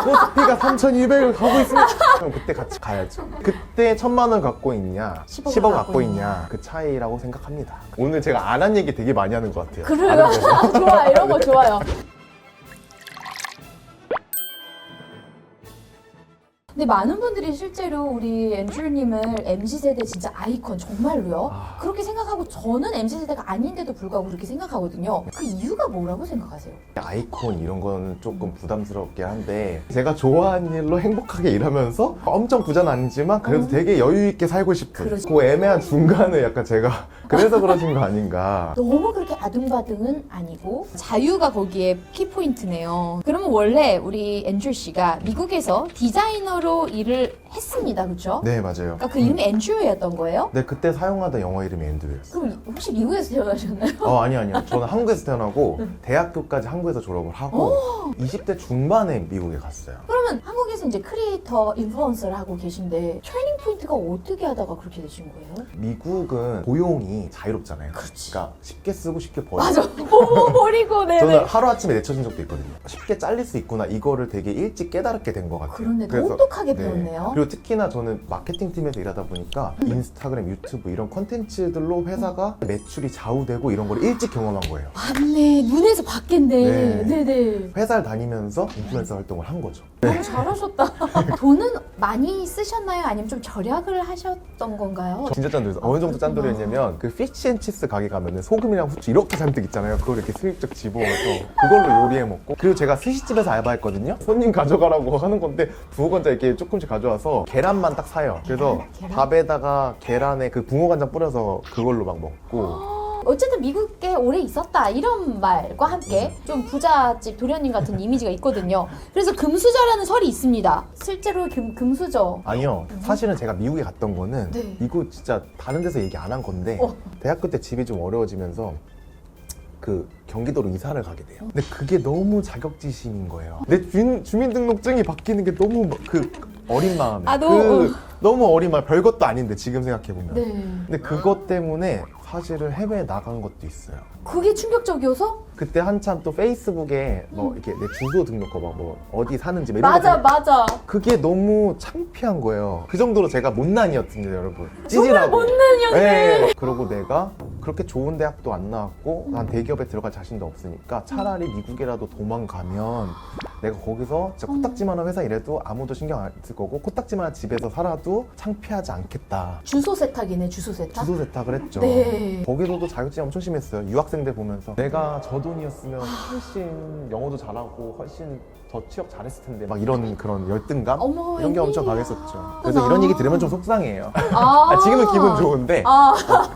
코스피가 3,200을 가고 있으면 그럼 그때 같이 가야죠. 그때 1,000만 원 갖고 있냐 10억 갖고 있냐 그 차이라고 생각합니다. 오늘 제가 안 한 얘기 되게 많이 하는 것 같아요. 그래요? 좋아, 이런 거 좋아요. 근데 많은 분들이 실제로 우리 앤드류님을 MZ세대 진짜 아이콘 정말로요? 그렇게 생각하고 저는 MZ세대가 아닌데도 불구하고 그렇게 생각하거든요. 그 이유가 뭐라고 생각하세요? 아이콘 이런 건 조금 부담스럽긴 한데 제가 좋아하는 일로 행복하게 일하면서 엄청 부자는 아니지만 그래도 되게 여유 있게 살고 싶은 그러지. 그 애매한 중간을 약간 제가 그래서 그러신 거 아닌가. 너무 그렇게 아둥바둥은 아니고 자유가 거기에 키포인트네요. 그러면 원래 우리 앤드류 씨가 미국에서 디자이너로 일을 했습니다. 그렇죠? 네 맞아요. 그러니까 그 이름이 앤드류였던 거예요? 네 그때 사용하던 영어 이름이 앤드류였어요. 그럼 혹시 미국에서 태어나셨나요? 아니요. 저는 한국에서 태어나고 대학교까지 한국에서 졸업을 하고 20대 중반에 미국에 갔어요. 그러면 한국에서 이제 크리에이터, 인플루언서를 하고 계신데 트레이닝 포인트가 어떻게 하다가 그렇게 되신 거예요? 미국은 고용이 자유롭잖아요. 그렇지. 그러니까 쉽게 쓰고 쉽게 버리고. 맞아. 버리고 네네. 저는 하루아침에 내쳐진 적도 있거든요. 쉽게 잘릴 수 있구나 이거를 되게 일찍 깨달게 된 것 같아요. 그런데 그래서- 똑똑하게 배웠네요. 그리고 특히나 저는 마케팅 팀에서 일하다 보니까 인스타그램, 유튜브 이런 콘텐츠들로 회사가 매출이 좌우되고 이런 걸 일찍 경험한 거예요. 맞네. 눈에서 봤겠네. 네. 네네. 회사를 다니면서 인플루엔서 활동을 한 거죠. 너무 잘하셨다. 돈은 많이 쓰셨나요? 아니면 좀 절약을 하셨던 건가요? 진짜 짠돌이었어요. 어느 정도 짠돌이었냐면 그 피쉬앤치스 가게 가면은 소금이랑 후추 이렇게 잔뜩 있잖아요. 그걸 이렇게 슬쩍 집어서 그걸로 요리해 먹고, 그리고 제가 스시집에서 알바했거든요. 손님 가져가라고 하는 건데 붕어간장 이렇게 조금씩 가져와서 계란만 딱 사요. 그래서 계란? 밥에다가 계란에 그 붕어간장 뿌려서 그걸로 막 먹고. 어쨌든 미국에 오래 있었다 이런 말과 함께 좀 부잣집 도련님 같은 이미지가 있거든요. 그래서 금수저라는 설이 있습니다. 실제로 금수저. 아니요. 사실은 제가 미국에 갔던 거는 네. 이거 진짜 다른 데서 얘기 안 한 건데 대학교 때 집이 좀 어려워지면서 그 경기도로 이사를 가게 돼요. 근데 그게 너무 자격지심인 거예요. 내 주민등록증이 바뀌는 게 너무 그 어린 마음에 너무 어린 마음, 별것도 아닌데 지금 생각해보면. 네. 근데 그것 때문에 사실은 해외에 나간 것도 있어요. 그게 충격적이어서? 그때 한참 또 페이스북에 뭐 이렇게 내 주소 등록하고 뭐 어디 사는지 뭐 이런 거 맞아 맞아. 그게 너무 창피한 거예요. 그 정도로 제가 못난이였습니다, 여러분. 정말 찌질하고. 못난이었네. 네. 그리고 내가 그렇게 좋은 대학도 안 나왔고 난 대기업에 들어갈 자신도 없으니까 차라리 미국이라도 도망가면 내가 거기서 진짜 코딱지만한 회사 일해도 아무도 신경 안 쓸 거고 코딱지만한 집에서 살아도 창피하지 않겠다. 주소 세탁이네, 주소 세탁. 주소 세탁을 했죠. 네. 거기서도 자격증 엄청 심했어요. 유학생들 보면서 내가 저 돈이었으면 훨씬 영어도 잘하고 훨씬 더 취업 잘했을 텐데 막 이런 그런 열등감 어머, 이런 게 엄청 웬일이야. 강했었죠. 그래서 이런 얘기 들으면 좀 속상해요. 아, 지금은 기분 좋은데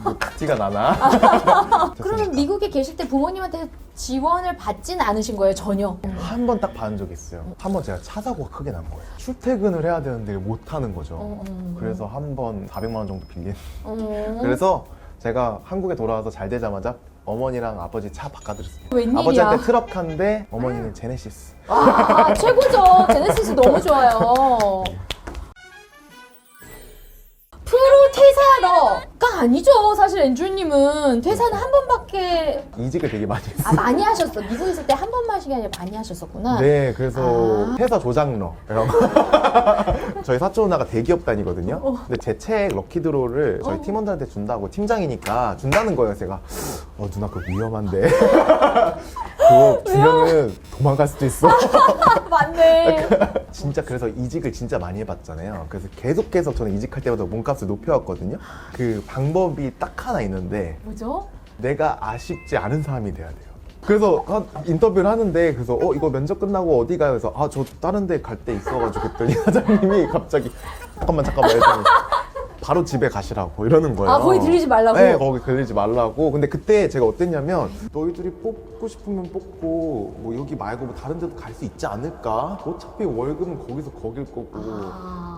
뭐 티가 나나? 그러면 미국에 계실 때 부모님한테 지원을 받진 않으신 거예요, 전혀? 한 번 딱 받은 적이 있어요. 한 번 제가 차 사고가 크게 난 거예요. 출퇴근을 해야 되는데 못 하는 거죠. 그래서 한 번 400만 원 정도 빌린. 그래서 제가 한국에 돌아와서 잘 되자마자 어머니랑 아버지 차 바꿔드렸어요. 웬일이야. 아버지한테 트럭한데 어머니는 제네시스. 아, 최고죠. 제네시스 너무 좋아요. 프로 퇴사러가 아니죠. 사실 앤드류님은 퇴사는 한 번밖에 이직을 되게 많이 했어요. 많이 하셨어. 미국에 있을 때 한 번만 하신 게 아니라 많이 하셨었구나. 네, 그래서 회사 조장러 이런 거. 저희 사촌 누나가 대기업 다니거든요. 근데 제 책 럭키드로를 저희 팀원들한테 준다고, 팀장이니까 준다는 거예요. 제가 누나 그거 위험한데 그거 주면은 도망갈 수도 있어. 맞네. 진짜 그래서 이직을 진짜 많이 해봤잖아요. 그래서 계속해서 저는 이직할 때마다 몸값을 높여왔거든요. 그 방법이 딱 하나 있는데 뭐죠? 내가 아쉽지 않은 사람이 돼야 돼요. 그래서 인터뷰를 하는데 그래서 이거 면접 끝나고 어디 가요? 그래서 저 다른 데 갈 데 있어가지고 그랬더니 사장님이 갑자기 잠깐만 이러더니 바로 집에 가시라고 이러는 거예요. 거기 들리지 말라고? 네, 거기 들리지 말라고. 근데 그때 제가 어땠냐면 너희들이 뽑고 싶으면 뽑고 뭐 여기 말고 뭐 다른 데도 갈 수 있지 않을까? 어차피 월급은 거기서 거길 거고.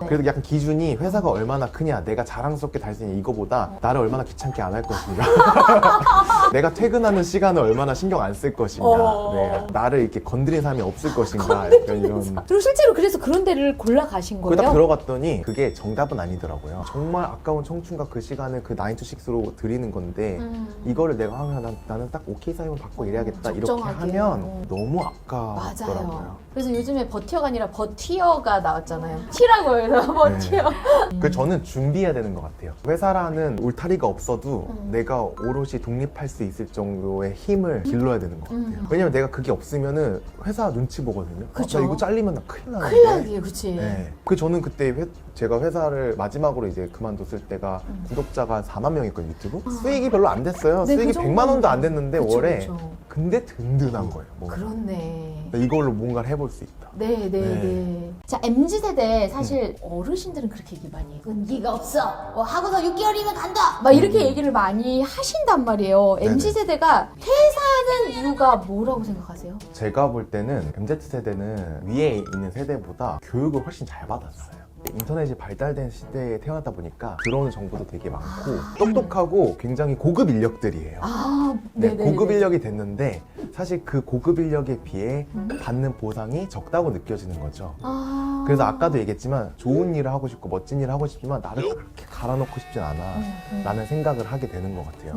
네. 그래도 약간 기준이 회사가 얼마나 크냐, 내가 자랑스럽게 달 수 있냐 이거보다 나를 얼마나 귀찮게 안 할 것인가. 내가 퇴근하는 시간을 얼마나 신경 안 쓸 것인가. 네, 나를 이렇게 건드린 사람이 없을 것인가. 약간 이런. 그리고 실제로 그래서 그런 데를 골라 가신 거예요? 거기 딱 들어갔더니 그게 정답은 아니더라고요. 정말 아까운 청춘과 그 시간을 그 9to6로 드리는 건데 이거를 내가 하면 나는 딱 오케이 사인을 받고 일해야겠다 이렇게 적정하게. 하면 너무 아깝더라고요. 맞아요. 그래서 요즘에 버티어가 아니라 버티어가 나왔잖아요. 티라고 해서 버티어. 그 저는 준비해야 되는 것 같아요. 회사라는 울타리가 없어도 내가 오롯이 독립할 수 있을 정도의 힘을 길러야 되는 것 같아요. 왜냐면 내가 그게 없으면은 회사 눈치 보거든요. 그쵸. 나 이거 잘리면 나 큰일 나는데. 큰일 나기, 그치. 네. 그 저는 그때 제가 회사를 마지막으로 이제 그만뒀을 때가 구독자가 4만 명 있거든요, 유튜브. 수익이 별로 안 됐어요. 네, 수익이 그 100만 원도 안 됐는데 그쵸, 월에. 그쵸. 근데 든든한 거예요. 뭔가. 그렇네. 이걸로 뭔가를 해볼 수 있다. 네. 자, MZ세대 사실 어르신들은 그렇게 얘기 많이 해요. 은기가 없어. 하고서 6개월이면 간다. 막 이렇게 얘기를 많이 하신단 말이에요. 네네. MZ세대가 퇴사하는 이유가 뭐라고 생각하세요? 제가 볼 때는 MZ세대는 위에 있는 세대보다 교육을 훨씬 잘 받았어요. 인터넷이 발달된 시대에 태어나다 보니까 들어오는 정보도 되게 많고 똑똑하고 굉장히 고급 인력들이에요. 네네. 고급 인력이 됐는데 사실 그 고급 인력에 비해 받는 보상이 적다고 느껴지는 거죠. 그래서 아까도 얘기했지만 좋은 일을 하고 싶고 멋진 일을 하고 싶지만 나를 그렇게 갈아놓고 싶진 않아 라는 생각을 하게 되는 것 같아요.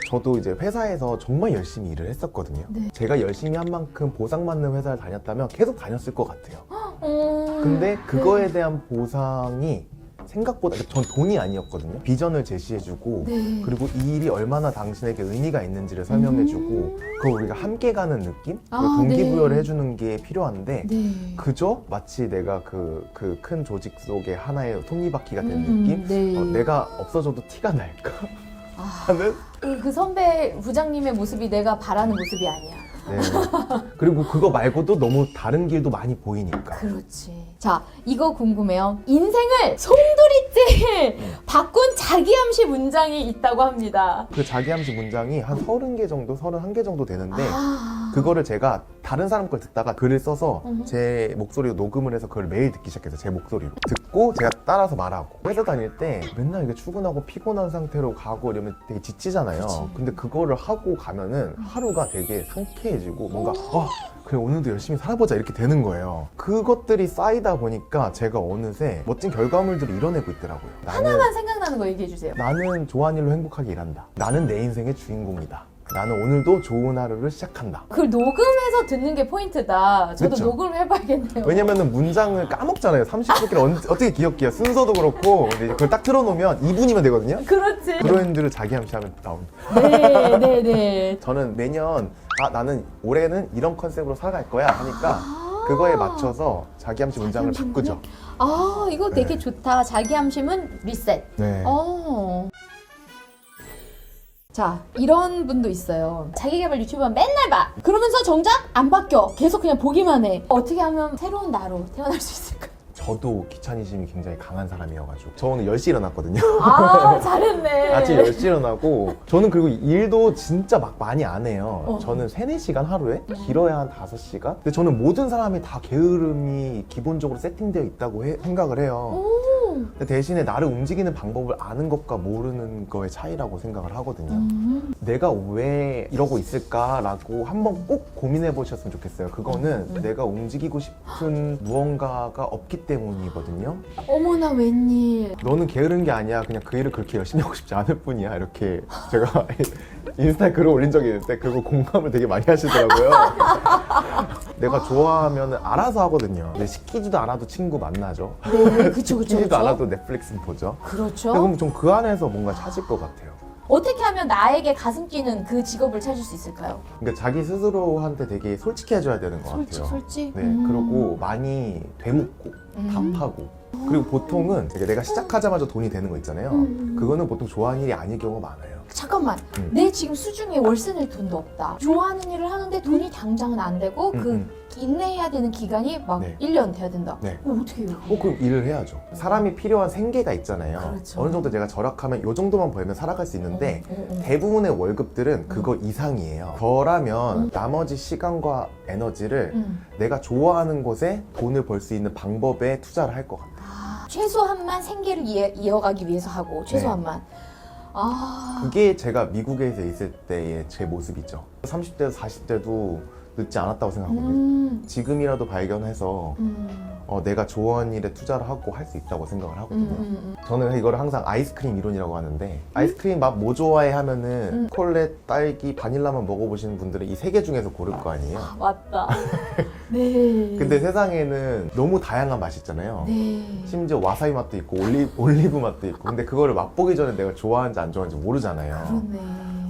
저도 이제 회사에서 정말 열심히 일을 했었거든요. 네. 제가 열심히 한 만큼 보상받는 회사를 다녔다면 계속 다녔을 것 같아요. 근데 그거에 대한 보상이 생각보다 전 돈이 아니었거든요. 비전을 제시해주고 네. 그리고 이 일이 얼마나 당신에게 의미가 있는지를 설명해주고 그걸 우리가 함께 가는 느낌? 동기부여를 네. 해주는 게 필요한데 네. 그저 마치 내가 그 큰 조직 속의 하나의 톱니바퀴가 된 느낌? 네. 내가 없어져도 티가 날까? 하는? 그 선배 부장님의 모습이 내가 바라는 모습이 아니야. 네. 그리고 그거 말고도 너무 다른 길도 많이 보이니까. 그렇지. 자, 이거 궁금해요. 인생을 송두리째 바꾼 자기암시 문장이 있다고 합니다. 그 자기암시 문장이 한 30개 정도, 31개 정도 되는데 아. 그거를 제가 다른 사람 걸 듣다가 글을 써서 제 목소리로 녹음을 해서 그걸 매일 듣기 시작했어요. 제 목소리로. 듣고 제가 따라서 말하고. 회사 다닐 때 맨날 이게 출근하고 피곤한 상태로 가고 이러면 되게 지치잖아요. 그치. 근데 그거를 하고 가면은 하루가 되게 상쾌해지고 뭔가 그래 오늘도 열심히 살아보자 이렇게 되는 거예요. 그것들이 쌓이다 보니까 제가 어느새 멋진 결과물들을 이뤄내고 있더라고요. 하나만 생각나는 거 얘기해 주세요. 나는 좋아하는 일로 행복하게 일한다. 나는 내 인생의 주인공이다. 나는 오늘도 좋은 하루를 시작한다. 그걸 녹음해서 듣는 게 포인트다. 저도 그쵸? 녹음을 해봐야겠네요. 왜냐면은 문장을 까먹잖아요. 30분끼리 어떻게 기억해요? 순서도 그렇고. 근데 그걸 딱 틀어놓으면 2분이면 되거든요. 그렇지. 브랜드를 자기 암시하면 나옵니다. 네. 저는 매년 나는 올해는 이런 컨셉으로 살아갈 거야 하니까 그거에 맞춰서 자기 암시 문장을 바꾸죠. 이거 되게 좋다. 자기암심은 리셋. 네. 자, 이런 분도 있어요. 자기개발 유튜브만 맨날 봐. 그러면서 정작 안 바뀌어. 계속 그냥 보기만 해. 어떻게 하면 새로운 나로 태어날 수 있을까? 저도 귀차니즘이 굉장히 강한 사람이어가지고 저 오늘 10시에 일어났거든요. 잘했네. 아침 10시에 일어나고 저는 그리고 일도 진짜 막 많이 안 해요. 저는 3-4시간 하루에? 길어야 한 5시간? 근데 저는 모든 사람이 다 게으름이 기본적으로 세팅되어 있다고 생각을 해요. 근데 대신에 나를 움직이는 방법을 아는 것과 모르는 거의 차이라고 생각을 하거든요. 내가 왜 이러고 있을까라고 한번 꼭 고민해 보셨으면 좋겠어요. 그거는 내가 움직이고 싶은 무언가가 없기 때문이거든요. 어머나 웬일. 너는 게으른 게 아니야. 그냥 그 일을 그렇게 열심히 하고 싶지 않을 뿐이야. 이렇게 제가 인스타에 글을 올린 적이 있는데 그거 공감을 되게 많이 하시더라고요. 내가 좋아하면 알아서 하거든요. 근데 시키지도 않아도 친구 만나죠. 네, 그쵸. 시키지도 않아도 넷플릭스 보죠. 그렇죠. 그럼 좀 그 안에서 뭔가 찾을 것 같아요. 어떻게 하면 나에게 가슴 뛰는 그 직업을 찾을 수 있을까요? 그러니까 자기 스스로한테 되게 솔직해져야 되는 것 같아요. 솔직. 네, 그리고 많이 되묻고 답하고 그리고 보통은 내가 시작하자마자 돈이 되는 거 있잖아요. 그거는 보통 좋아하는 일이 아닐 경우가 많아요. 잠깐만, 내 지금 수중에 월세 낼 돈도 없다. 좋아하는 일을 하는데 돈이 당장은 안 되고 인내해야 되는 기간이 막 네. 1년 돼야 된다. 네. 어떻게 해요? 그럼 일을 해야죠. 사람이 필요한 생계가 있잖아요. 그렇죠. 어느 정도 내가 절약하면 이 정도만 벌면 살아갈 수 있는데 대부분의 월급들은 그거 이상이에요. 저라면 나머지 시간과 에너지를 내가 좋아하는 곳에 돈을 벌 수 있는 방법에 투자를 할 것 같아요. 최소한만 생계를 이어가기 위해서 하고 최소한만. 그게 제가 미국에서 있을 때의 제 모습이죠. 30대도 40대도 늦지 않았다고 생각하거든요. 지금이라도 발견해서 내가 좋아하는 일에 투자를 하고 할 수 있다고 생각을 하거든요. 저는 이거를 항상 아이스크림 이론이라고 하는데 아이스크림 맛 뭐 좋아해 하면은 초콜릿, 딸기, 바닐라만 먹어보시는 분들은 이 세 개 중에서 고를 거 아니에요. 맞다. 네. 근데 세상에는 너무 다양한 맛이 있잖아요. 네. 심지어 와사비 맛도 있고 올리브 맛도 있고 근데 그거를 맛보기 전에 내가 좋아하는지 안 좋아하는지 모르잖아요. 그렇네.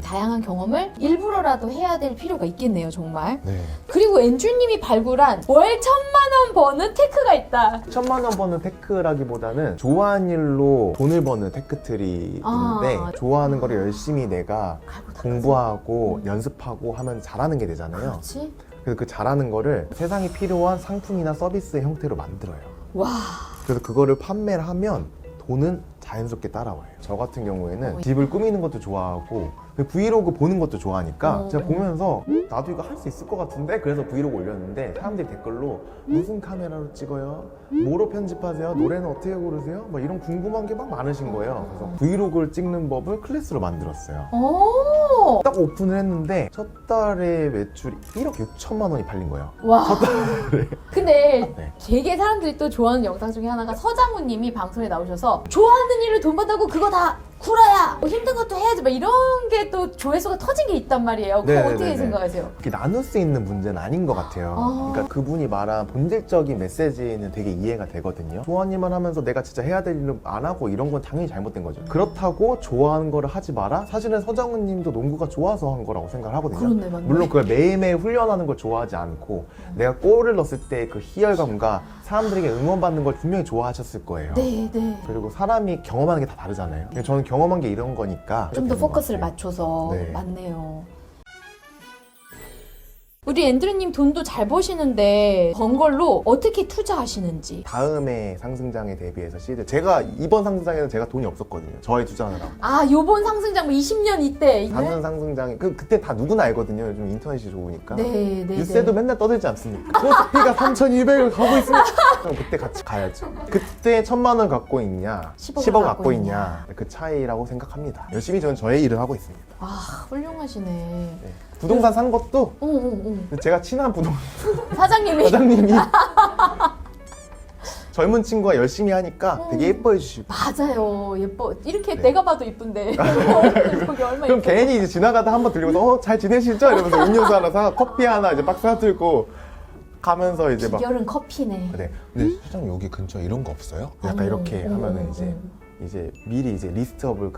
다양한 경험을 일부러라도 해야 될 필요가 있겠네요, 정말. 네. 그리고 엔주님이 발굴한 월 1,000만 원 버는 테크가 있다. 1,000만 원 버는 테크라기보다는 좋아하는 일로 돈을 버는 테크트리 있는데 좋아하는 거를 열심히 내가 공부하고 연습하고 하면 잘하는 게 되잖아요. 그렇지? 그래서 그 잘하는 거를 세상에 필요한 상품이나 서비스의 형태로 만들어요. 와. 그래서 그거를 판매를 하면 돈은 자연스럽게 따라와요. 저 같은 경우에는 집을 꾸미는 것도 좋아하고 브이로그 보는 것도 좋아하니까 제가 보면서 나도 이거 할 수 있을 것 같은데 그래서 브이로그 올렸는데 사람들이 댓글로 무슨 카메라로 찍어요? 뭐로 편집하세요? 노래는 어떻게 고르세요? 막 이런 궁금한 게 막 많으신 거예요. 그래서 브이로그를 찍는 법을 클래스로 만들었어요. 오. 딱 오픈을 했는데 첫 달에 매출이 1억 6천만 원이 팔린 거예요. 와. 첫 달에. 근데 네. 되게 사람들이 또 좋아하는 영상 중에 하나가 서장훈 님이 방송에 나오셔서 좋아하는 일을 돈 받다고 그거 다 구라야! 뭐 힘든 것도 해야지! 막 이런 게 또 조회수가 터진 게 있단 말이에요. 그거 네네네네. 어떻게 생각하세요? 이렇게 나눌 수 있는 문제는 아닌 것 같아요. 그러니까 그분이 말한 본질적인 메시지는 되게 이해가 되거든요. 좋아하는 일만 하면서 내가 진짜 해야 될 일을 안 하고 이런 건 당연히 잘못된 거죠. 그렇다고 좋아하는 거를 하지 마라? 사실은 서장훈 님도 농구가 좋아서 한 거라고 생각을 하거든요. 그렇네, 맞네. 물론 그걸 매일매일 훈련하는 걸 좋아하지 않고 내가 골을 넣었을 때 그 희열감과 사람들에게 응원받는 걸 분명히 좋아하셨을 거예요. 네, 네. 그리고 사람이 경험하는 게 다 다르잖아요. 근데 저는 경험한 게 이런 거니까 좀 더 되는 것 포커스를 같아요. 맞춰서 네. 맞네요. 우리 앤드류님 돈도 잘 버시는데 번 걸로 어떻게 투자하시는지. 다음에 상승장에 대비해서 제가 이번 상승장에는 제가 돈이 없었거든요. 저의 투자하느라고. 아, 요번 상승장 20년 이때. 다른 상승장이 그때 다 누구나 알거든요. 요즘 인터넷이 좋으니까. 네, 네. 뉴스에도 맨날 떠들지 않습니까? 코스피가 3,200을 가고 있으면 그럼 그때 같이 가야죠. 그때 1,000만 원 갖고 있냐, 10억 을 갖고 있냐 그 차이라고 생각합니다. 열심히 저는 저의 일을 하고 있습니다. 아, 훌륭하시네. 네. 부동산 산 것도 제가 친한 부동산 사장님이. 사장님이 젊은 친구가 열심히 하니까 되게 예뻐해 주시고 맞아요. 예뻐. 이렇게 네. 내가 봐도 이쁜데. 거기 얼마 그럼 예뻐. 괜히 이제 지나가다 한번 들리고서 잘 지내시죠? 이러면서 음료수 하나 사 커피 하나 이제 박스 하나 들고 가면서 이제 막 비결은 커피네. 그래. 근데 사장 여기 근처 이런 거 없어요? 약간 아니요. 이렇게 하면은 이제 미리 이제 리스트업을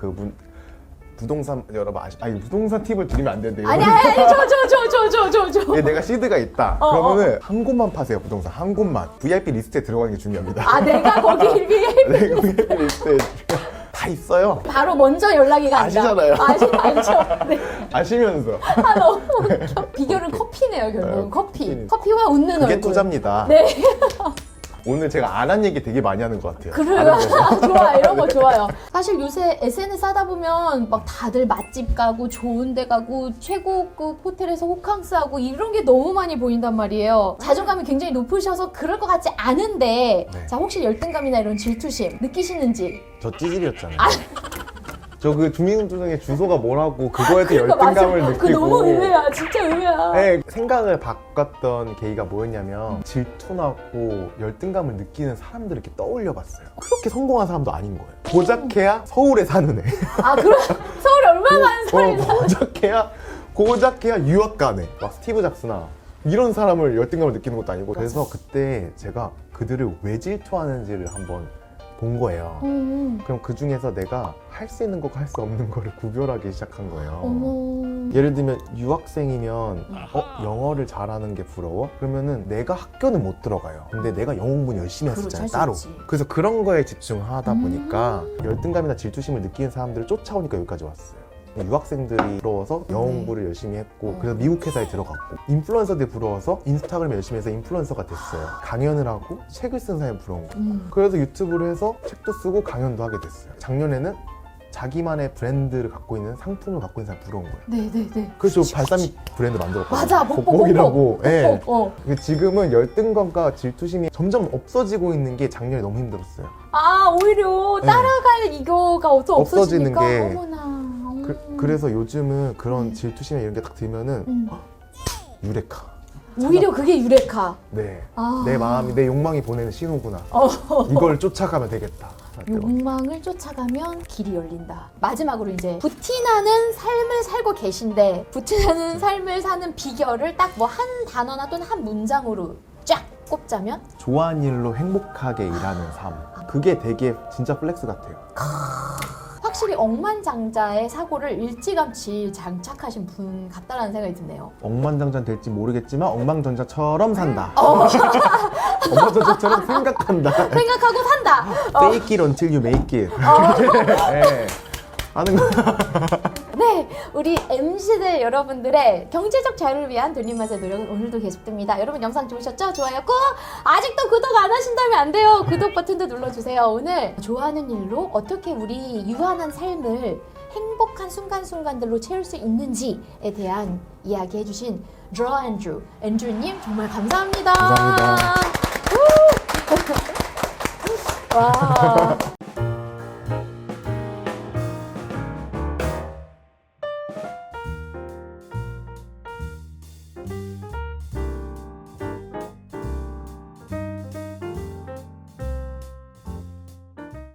부동산 여러분 부동산 팁을 드리면 안 되는데 아니, 저. 예, 내가 시드가 있다. 그러면은 한 곳만 파세요. 부동산 한 곳만. VIP 리스트에 들어가는 게 중요합니다. 아, 내가 거기 네, VIP 리스트에 다 있어요. 바로 먼저 연락이 간다. 아시잖아요. 알죠. 네. 아시면서 아, 너무 웃겨. 비결은 커피네요, 결국은. 네, 커피. 커피는- 커피와 웃는 그게 얼굴. 투자입니다. 네. 오늘 제가 안 한 얘기 되게 많이 하는 것 같아요. 그래요. 좋아, 이런 거 좋아요. 사실 요새 SNS 하다 보면 막 다들 맛집 가고 좋은 데 가고 최고급 호텔에서 호캉스 하고 이런 게 너무 많이 보인단 말이에요. 자존감이 굉장히 높으셔서 그럴 것 같지 않은데 네. 자, 혹시 열등감이나 이런 질투심 느끼시는지? 저 찌질이었잖아요. 저 그 주민등록증의 주소가 뭐라고 그거에 대해 그러니까 열등감을 맞아. 느끼고 그 너무 의외야. 진짜 의외야. 네, 생각을 바꿨던 계기가 뭐였냐면 질투나고 열등감을 느끼는 사람들을 이렇게 떠올려봤어요. 그렇게 성공한 사람도 아닌 거예요. 고작해야 서울에 사는 애. 아, 그럼 서울에 얼마나 많은 사람이 고작해야 유학 간 애. 막 스티브 잡스나 이런 사람을 열등감을 느끼는 것도 아니고 그래서 그때 제가 그들을 왜 질투하는지를 한번 본 거예요. 그럼 그 중에서 내가 할 수 있는 것과 할 수 없는 거를 구별하기 시작한 거예요. 어머. 예를 들면 유학생이면 영어를 잘하는 게 부러워? 그러면은 내가 학교는 못 들어가요. 근데 내가 영어 공부 열심히 그렇죠, 했었잖아요, 할수 따로. 있지. 그래서 그런 거에 집중하다 보니까 열등감이나 질투심을 느끼는 사람들을 쫓아오니까 여기까지 왔어요. 유학생들이 부러워서 영어 공부를 열심히 했고 그래서 미국 회사에 들어갔고 인플루언서들이 부러워서 인스타그램 열심히 해서 인플루언서가 됐어요. 강연을 하고 책을 쓴 사람이 부러운 거예요. 그래서 유튜브를 해서 책도 쓰고 강연도 하게 됐어요. 작년에는 자기만의 브랜드를 갖고 있는 상품을 갖고 있는 사람이 부러운 거예요. 네네네. 그래서 발사믹 브랜드 만들었거든요. 맞아, 복복이라고. 예. 복. 지금은 열등감과 질투심이 점점 없어지고 있는 게 작년에 너무 힘들었어요. 아, 오히려 네. 따라갈 이거가 없어지는 없어지니까. 게. 어머나. 그래서 요즘은 그런 질투심이나 이런 게 딱 들면은 유레카. 오히려 그게 유레카. 네. 아. 내 마음이, 내 욕망이 보내는 신호구나. 이걸 쫓아가면 되겠다. 욕망을 쫓아가면 길이 열린다. 마지막으로 이제 부티나는 삶을 살고 계신데 부티나는 삶을 사는 비결을 딱 뭐 한 단어나 또는 한 문장으로 쫙 꼽자면? 좋아하는 일로 행복하게 일하는 삶. 그게 되게 진짜 플렉스 같아요. 확실히 억만장자의 사고를 일찌감치 장착하신 분 같다라는 생각이 드네요. 억만장자는 될지 모르겠지만 억만장자처럼 산다. 억만장자처럼 생각한다. 생각하고 산다. Fake it until you make it. 네. 하는 거. 네, 우리 MC들 여러분들의 경제적 자유를 위한 돈입맛의 노력은 오늘도 계속됩니다. 여러분 영상 좋으셨죠? 좋아요 꾹! 아직도 구독 안 하신다면 안 돼요. 구독 버튼도 눌러주세요. 오늘 좋아하는 일로 어떻게 우리 유한한 삶을 행복한 순간순간들로 채울 수 있는지에 대한 이야기 해주신 Draw Andrew, 앤드루님 정말 감사합니다. 감사합니다. 와.